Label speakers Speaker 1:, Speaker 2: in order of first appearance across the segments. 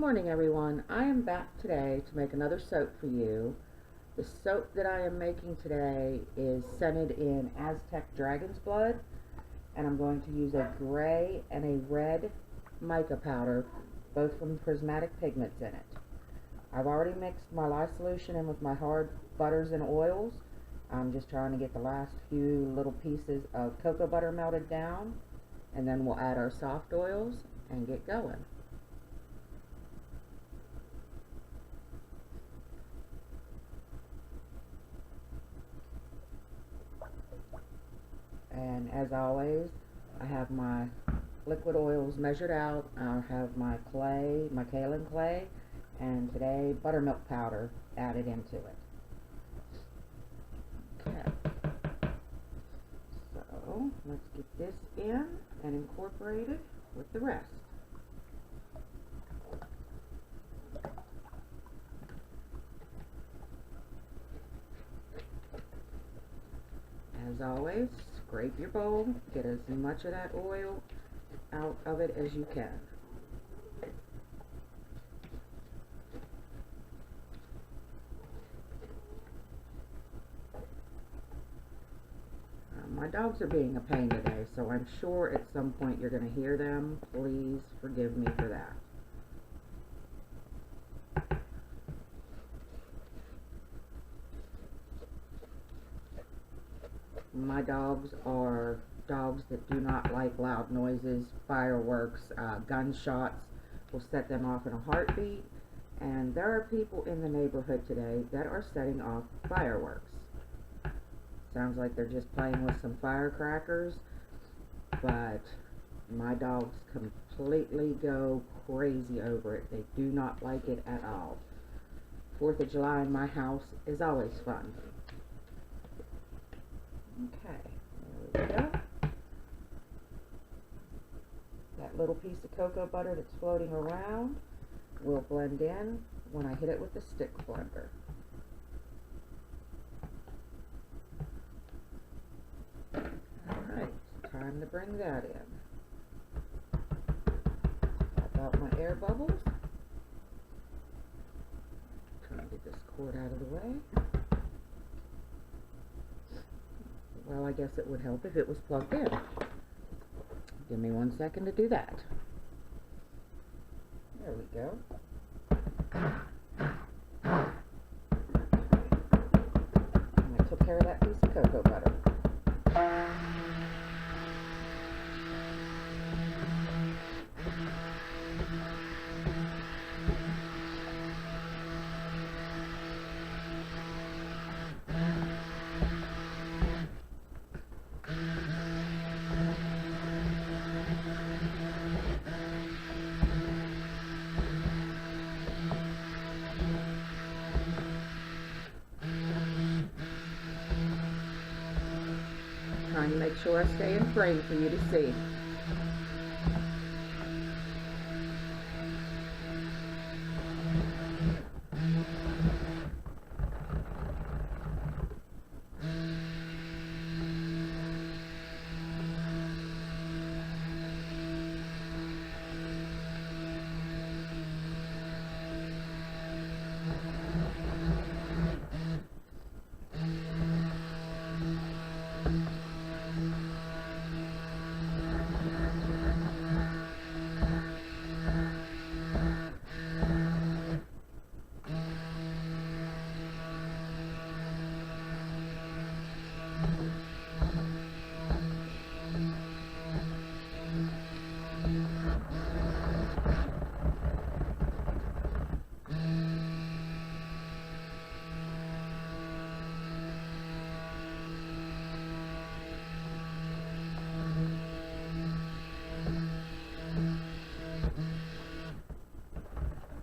Speaker 1: morning, everyone. I am back today to make another soap for you. The soap that I am making today is scented in Aztec Dragon's Blood, and I'm going to use a gray and a red mica powder, both from Prismatic Pigments in it. I've already mixed my lye solution in with my hard butters and oils. I'm just trying to get the last few little pieces of cocoa butter melted down, and then we'll add our soft oils and get going. And as always, I have my liquid oils measured out. I have my clay, my kaolin clay, and today buttermilk powder added into it. Okay, so let's get this in and incorporate it with the rest. As always, scrape your bowl, get as much of that oil out of it as you can. My dogs are being a pain today, so I'm sure at some point you're going to hear them. Please forgive me for that. My dogs are dogs that do not like loud noises, fireworks, gunshots will set them off in a heartbeat, and there are people in the neighborhood today that are setting off fireworks. Sounds like they're just playing with some firecrackers, but my dogs completely go crazy over it. They do not like it at all. 4th of July in my house is always fun. Okay, there we go. That little piece of cocoa butter that's floating around will blend in when I hit it with the stick blender. Alright, time to bring that in. Pop out my air bubbles. Try to get this cord out of the way. Well, I guess it would help if it was plugged in. Give me 1 second to do that. There we go. And I took care of that piece of cocoa butter. Trying to make sure I stay in frame for you to see.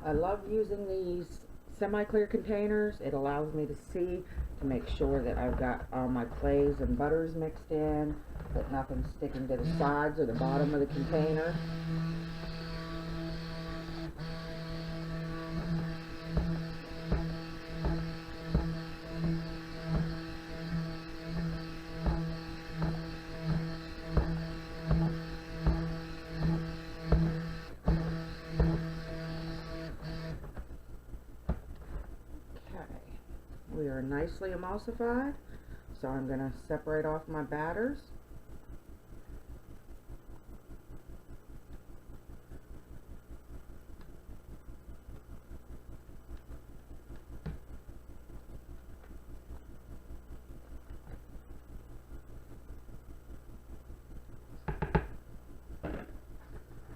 Speaker 1: I love using these semi-clear containers. It allows me to see, to make sure that I've got all my clays and butters mixed in, that nothing's sticking to the sides or the bottom of the container. they're nicely emulsified. So I'm going to separate off my batters.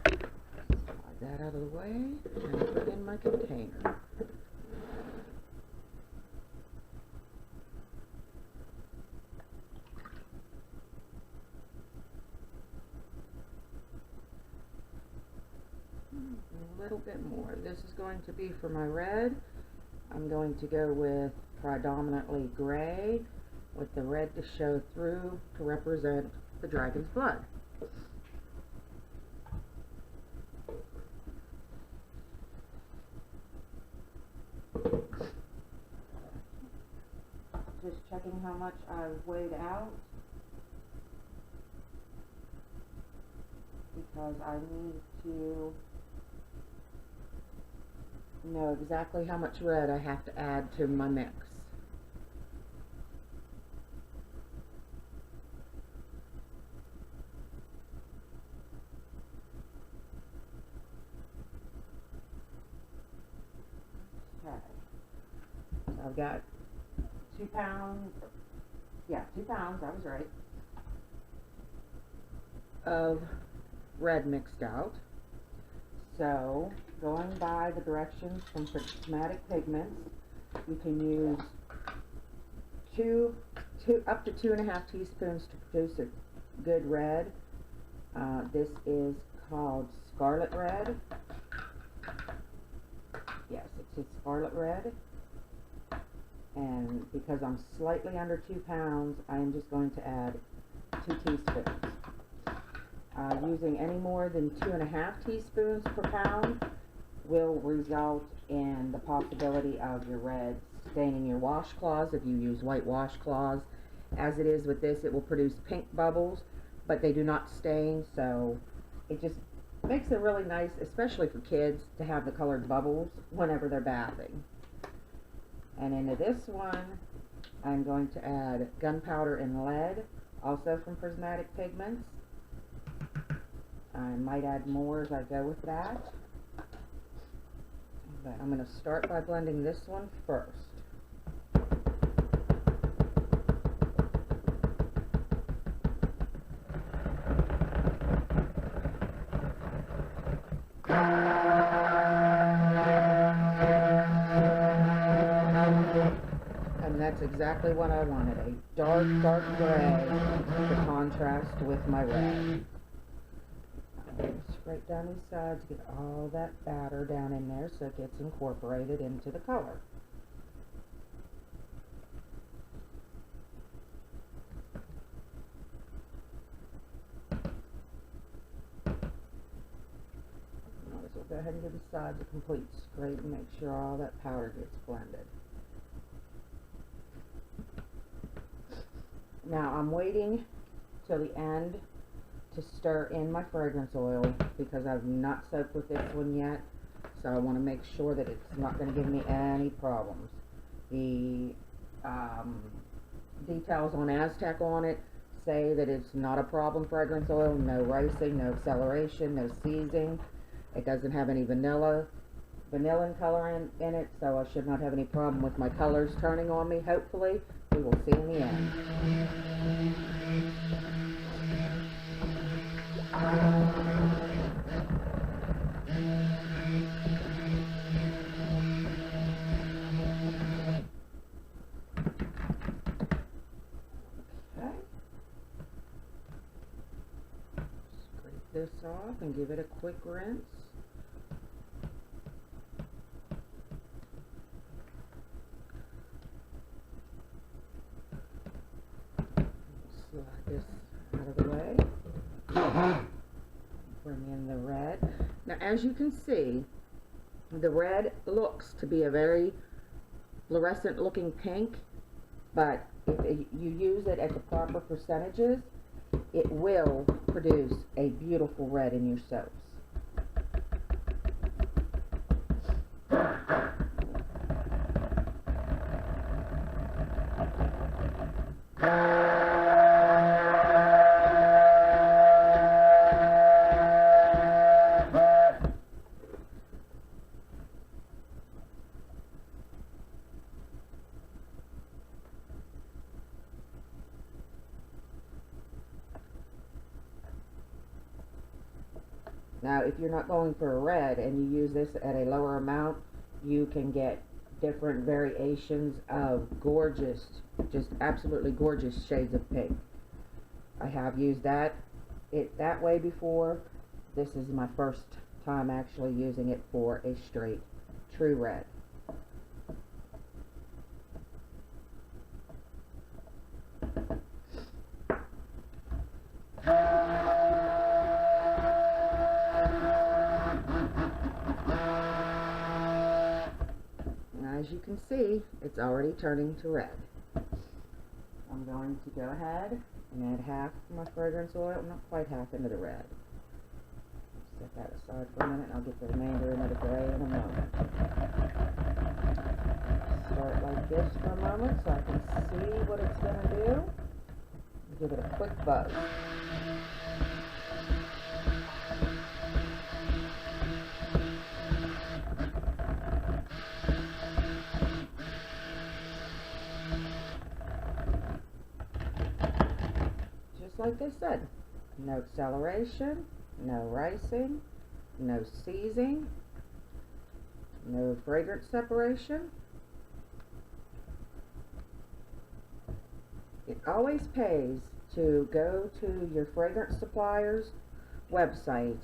Speaker 1: Slide that out of the way and put in my container. A little bit more. This is going to be for my red. I'm going to go with predominantly gray with the red to show through to represent the dragon's blood. Just checking how much I've weighed out, because I need to know exactly how much red I have to add to my mix. Okay, so I've got 2 pounds, yeah, 2 pounds, I was right, of red mixed out. So, going by the directions from Prismatic Pigments, you can use up to 2.5 teaspoons to produce a good red. This is called Scarlet Red. Yes, it's Scarlet Red. And because I'm slightly under 2 pounds, I am just going to add 2 teaspoons. Using any more than 2.5 teaspoons per pound will result in the possibility of your red staining your washcloths if you use white washcloths. As it is with this, it will produce pink bubbles, but they do not stain, so it just makes it really nice, especially for kids, to have the colored bubbles whenever they're bathing. And into this one, I'm going to add Gunpowder and Lead, also from Prismatic Pigments. I might add more as I go with that, but I'm going to start by blending this one first. And that's exactly what I wanted, a dark gray to contrast with my red. Straight down these sides, get all that batter down in there so it gets incorporated into the color. Might as well go ahead and give the sides a complete scrape and make sure all that powder gets blended. Now I'm waiting till the end to stir in my fragrance oil because I've not soaked with this one yet, so I want to make sure that it's not going to give me any problems. The details on Aztec on it say that it's not a problem fragrance oil, no ricing, no acceleration, no seizing. It doesn't have any vanilla color in it, so I should not have any problem with my colors turning on me. Hopefully, we will see in the end. Scrape this off and give it a quick rinse. Slide this out of the way. Bring in the red. Now, as you can see, the red looks to be a very fluorescent looking pink, but if you use it at the proper percentages, it will produce a beautiful red in your soaps. Now, if you're not going for a red and you use this at a lower amount, you can get different variations of gorgeous, just absolutely gorgeous shades of pink. I have used that way before. This is my first time actually using it for a straight true red. As you can see, it's already turning to red. I'm going to go ahead and add half my fragrance oil, not quite half into the red. Set that aside for a minute and I'll get the remainder into the gray in a moment. Start like this for a moment so I can see what it's going to do. Give it a quick buzz. Like they said, no acceleration, no ricing, no seizing, no fragrance separation. It always pays to go to your fragrance supplier's website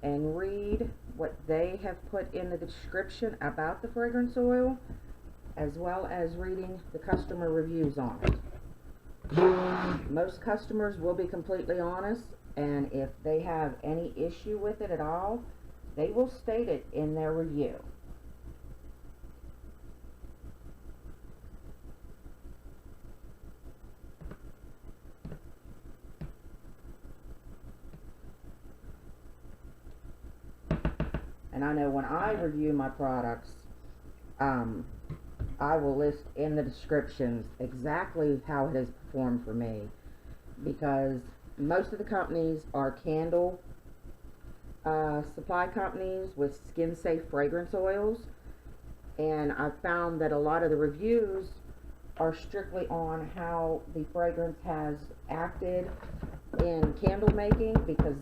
Speaker 1: and read what they have put in the description about the fragrance oil, as well as reading the customer reviews on it. Most customers will be completely honest, and if they have any issue with it at all, they will state it in their review. And I know when I review my products, I will list in the descriptions exactly how it has performed for me, because most of the companies are candle supply companies with skin safe fragrance oils, and I've found that a lot of the reviews are strictly on how the fragrance has acted in candle making, because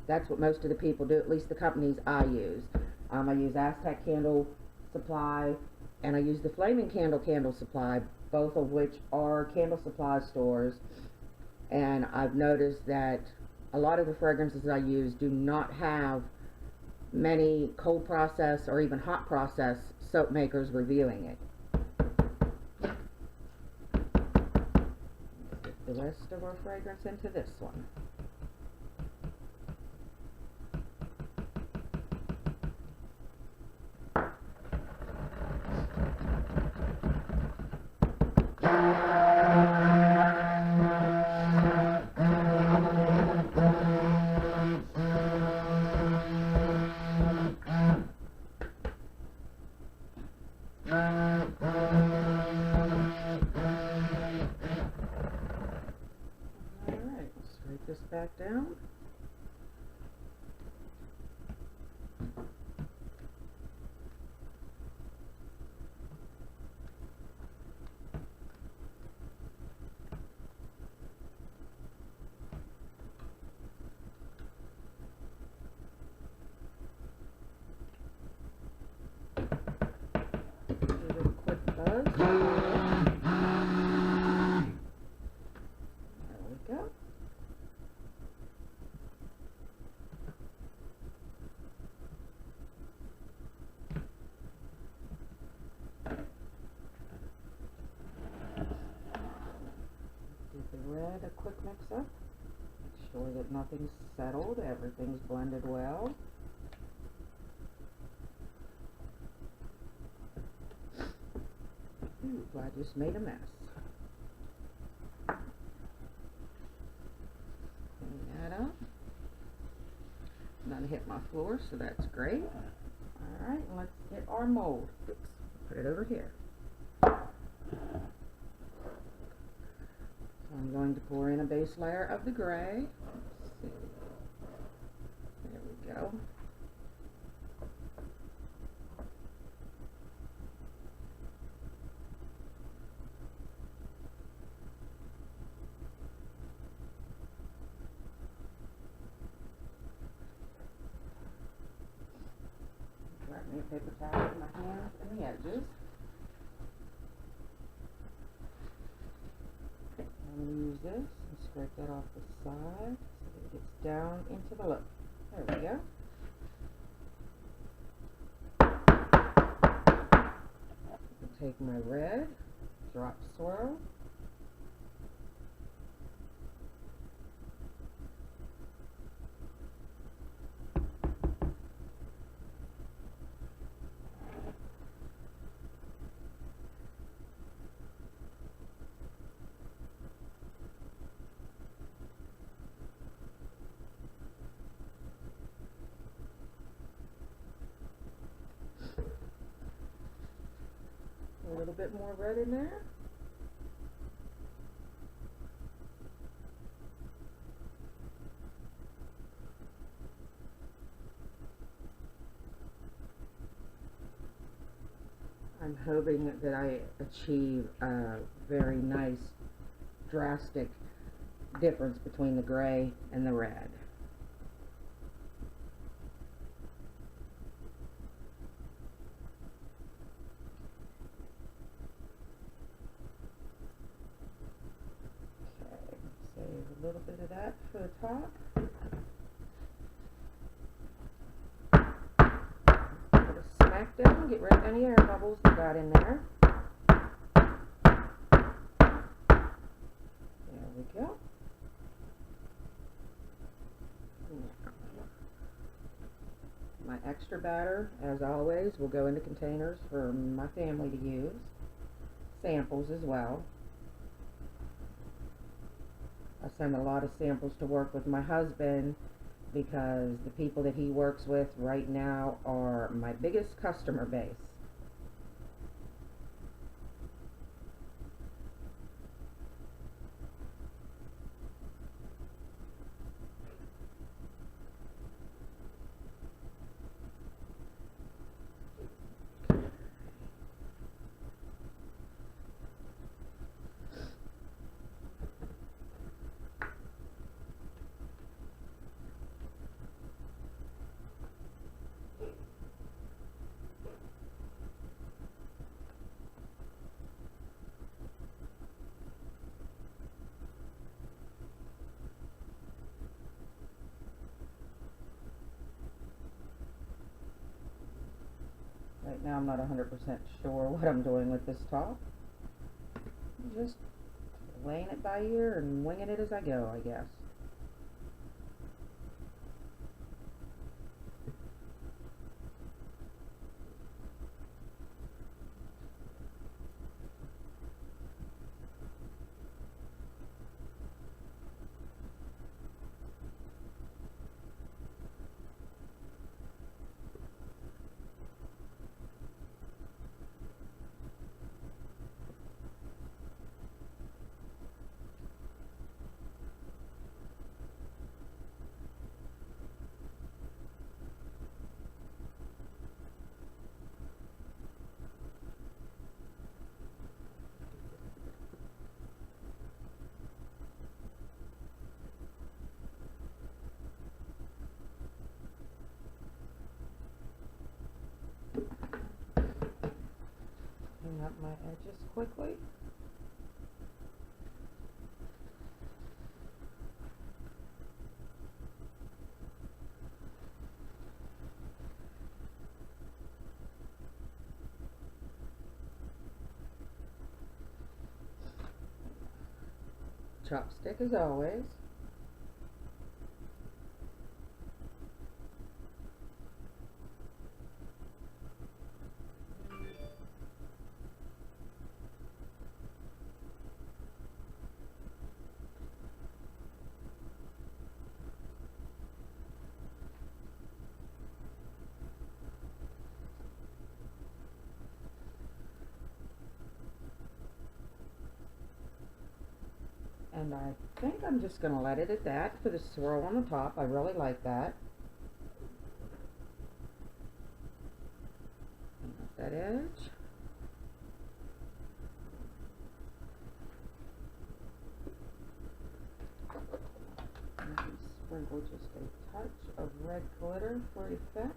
Speaker 1: that's what most of the people do, at least the companies I use. I use Aztec Candle Supply, and I use the Flaming Candle Supply, both of which are candle supply stores. And I've noticed that a lot of the fragrances I use do not have many cold process or even hot process soap makers reviewing it. Get the rest of our fragrance into this one. This back down. Give it a quick buzz. There we go. Red, a quick mix up. Make sure that nothing's settled, everything's blended well. Ooh, I just made a mess. Clean that up. None hit my floor, so that's great. Alright, let's get our mold fixed. Put it over here. I'm going to pour in a base layer of the gray. Let's see. There we go. paper towel in my hands and the edges. I'm going to use this and scrape that off the side so that it gets down into the lip. There we go. Take my red, drop swirl. A little bit more red in there. I'm hoping that I achieve a very nice, drastic difference between the gray and the red. Save a little bit of that for the top. Put a smack down, get rid of any air bubbles that got in there. There we go. My extra batter, as always, will go into containers for my family to use. Samples as well. I send a lot of samples to work with my husband because the people that he works with right now are my biggest customer base. Right now I'm not 100% sure what I'm doing with this top. I'm just laying it by ear and winging it as I go, I guess. Clean up my edges quickly. Chopstick as always. And I think I'm just going to let it at that for the swirl on the top. I really like that. Clean up that edge. Maybe sprinkle just a touch of red glitter for effect.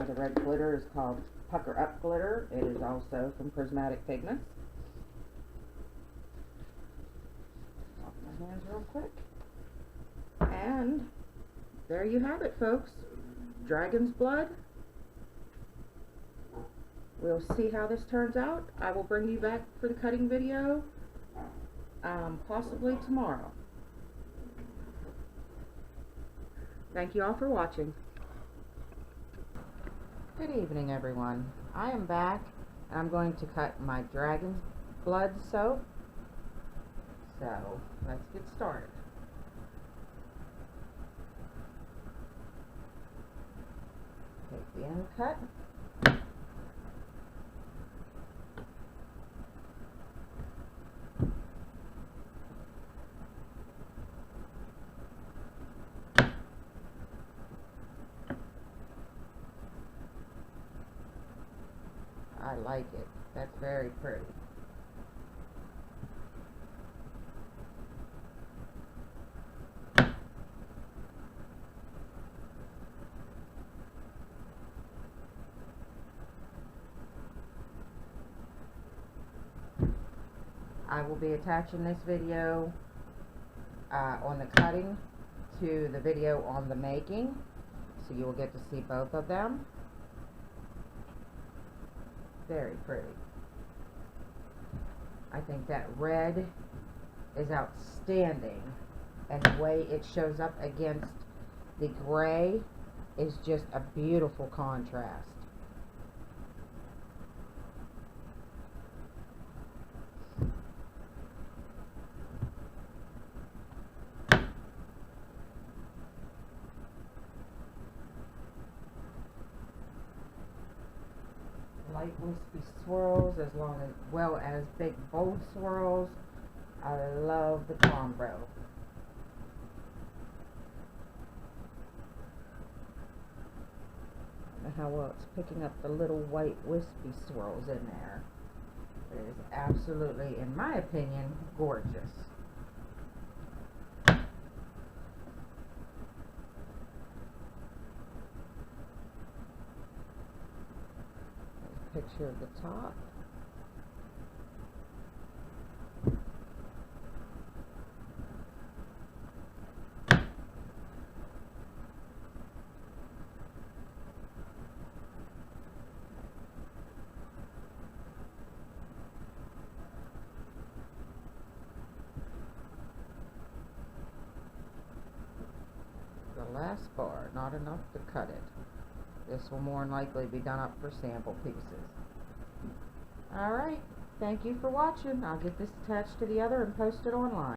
Speaker 1: of the red glitter is called Pucker Up Glitter. It is also from Prismatic Pigments. Wash my hands real quick. And there you have it, folks. Dragon's blood. We'll see how this turns out. I will bring you back for the cutting video, possibly tomorrow. Thank you all for watching. Good evening, everyone. I am back, and I'm going to cut my dragon's blood soap. So, let's get started. Take the end cut. I like it. That's very pretty. I will be attaching this video on the cutting to the video on the making, so you will get to see both of them. Very pretty. I think that red is outstanding, and the way it shows up against the gray is just a beautiful contrast. Light wispy swirls as well as big bold swirls. I love the combo. Look how well it's picking up the little white wispy swirls in there. It is absolutely, in my opinion, gorgeous. Picture of the top. The last bar, not enough to cut it. This will more than likely be done up for sample pieces. Alright, thank you for watching. I'll get this attached to the other and post it online.